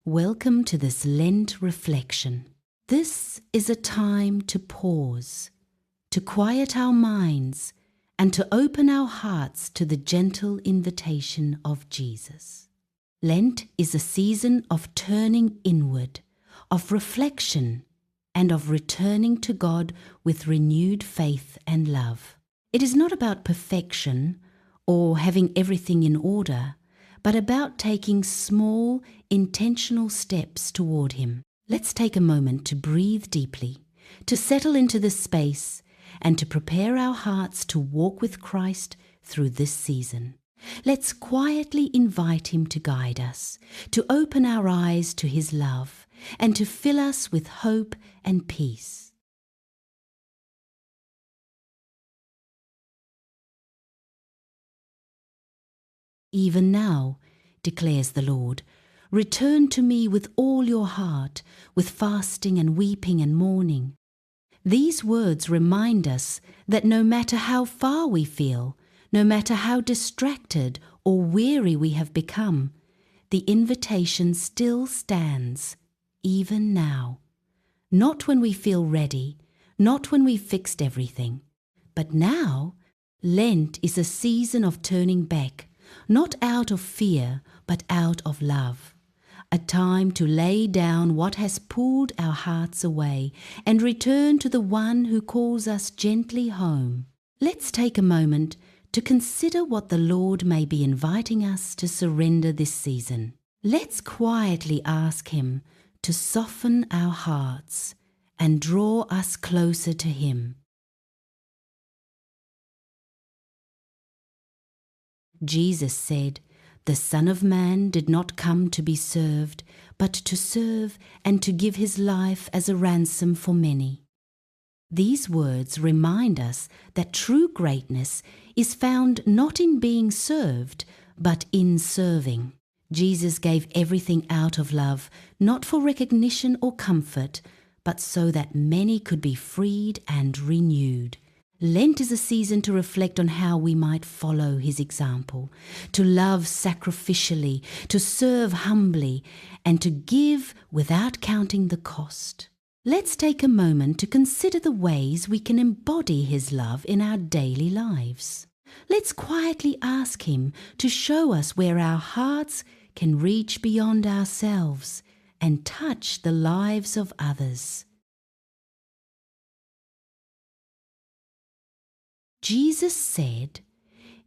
Welcome to this Lent reflection. This is a time to pause, to quiet our minds, and to open our hearts to the gentle invitation of Jesus. Lent is a season of turning inward, of reflection, and of returning to God with renewed faith and love. It is not about perfection or having everything in order, but about taking small, intentional steps toward Him. Let's take a moment to breathe deeply, to settle into this space, and to prepare our hearts to walk with Christ through this season. Let's quietly invite Him to guide us, to open our eyes to His love, and to fill us with hope and peace. Even now, declares the Lord, return to me with all your heart, with fasting and weeping and mourning. These words remind us that no matter how far we feel, no matter how distracted or weary we have become, the invitation still stands, even now. Not when we feel ready, not when we've fixed everything, but now Lent is a season of turning back, not out of fear, but out of love. A time to lay down what has pulled our hearts away and return to the one who calls us gently home. Let's take a moment to consider what the Lord may be inviting us to surrender this season. Let's quietly ask Him to soften our hearts and draw us closer to Him. Jesus said, "The Son of Man did not come to be served, but to serve and to give His life as a ransom for many." These words remind us that true greatness is found not in being served, but in serving. Jesus gave everything out of love, not for recognition or comfort, but so that many could be freed and renewed. Lent is a season to reflect on how we might follow His example, to love sacrificially, to serve humbly, and to give without counting the cost. Let's take a moment to consider the ways we can embody His love in our daily lives. Let's quietly ask Him to show us where our hearts can reach beyond ourselves and touch the lives of others. Jesus said,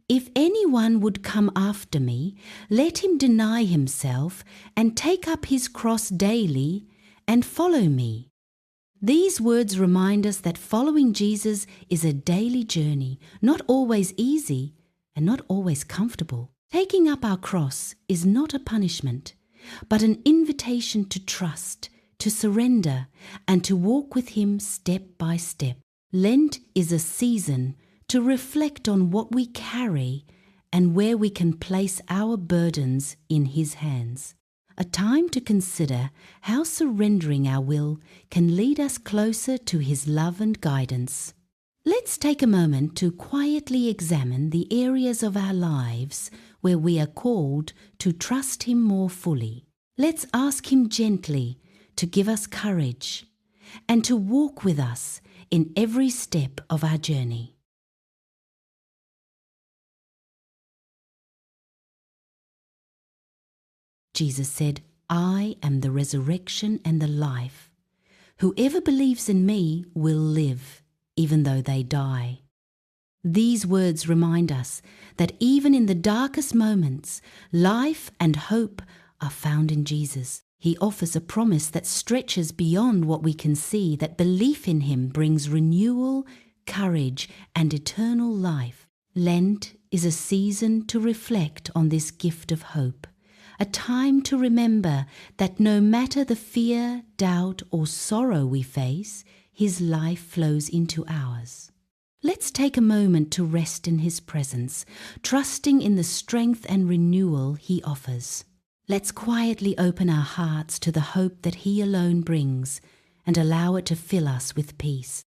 "If anyone would come after me, let him deny himself and take up his cross daily and follow me." These words remind us that following Jesus is a daily journey, not always easy and not always comfortable. Taking up our cross is not a punishment, but an invitation to trust, to surrender, and to walk with Him step by step. Lent is a season to reflect on what we carry and where we can place our burdens in His hands. A time to consider how surrendering our will can lead us closer to His love and guidance. Let's take a moment to quietly examine the areas of our lives where we are called to trust Him more fully. Let's ask Him gently to give us courage and to walk with us in every step of our journey. Jesus said, "I am the resurrection and the life. Whoever believes in me will live, even though they die." These words remind us that even in the darkest moments, life and hope are found in Jesus. He offers a promise that stretches beyond what we can see, that belief in Him brings renewal, courage, and eternal life. Lent is a season to reflect on this gift of hope. A time to remember that no matter the fear, doubt, or sorrow we face, His life flows into ours. Let's take a moment to rest in His presence, trusting in the strength and renewal He offers. Let's quietly open our hearts to the hope that He alone brings and allow it to fill us with peace.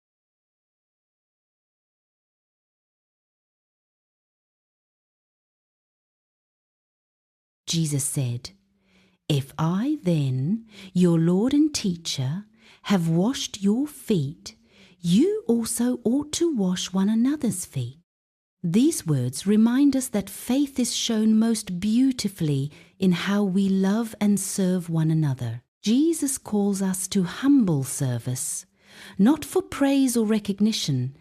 Jesus said, If I then, your Lord and teacher, have washed your feet, you also ought to wash one another's feet. These words remind us that faith is shown most beautifully in how we love and serve one another. Jesus calls us to humble service, not for praise or recognition,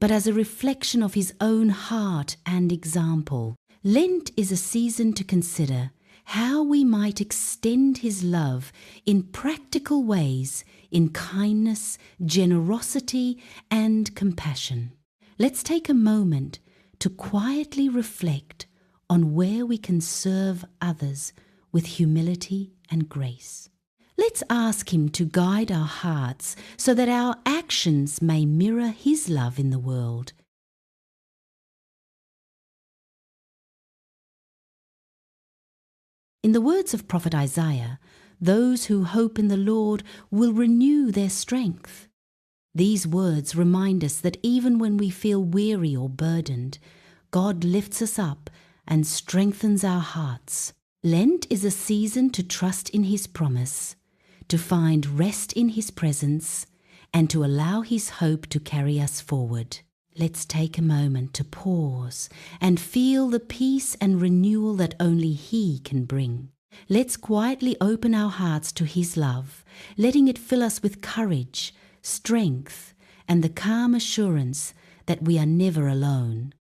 but as a reflection of his own heart and example. Lent is a season to consider how we might extend his love in practical ways, in kindness, generosity, and compassion. Let's take a moment to quietly reflect on where we can serve others with humility and grace. Let's ask him to guide our hearts so that our actions may mirror his love in the world. In the words of Prophet Isaiah, those who hope in the Lord will renew their strength. These words remind us that even when we feel weary or burdened, God lifts us up and strengthens our hearts. Lent is a season to trust in his promise, to find rest in his presence, and to allow his hope to carry us forward. Let's take a moment to pause and feel the peace and renewal that only he can bring. Let's quietly open our hearts to his love, letting it fill us with courage, strength, and the calm assurance that we are never alone.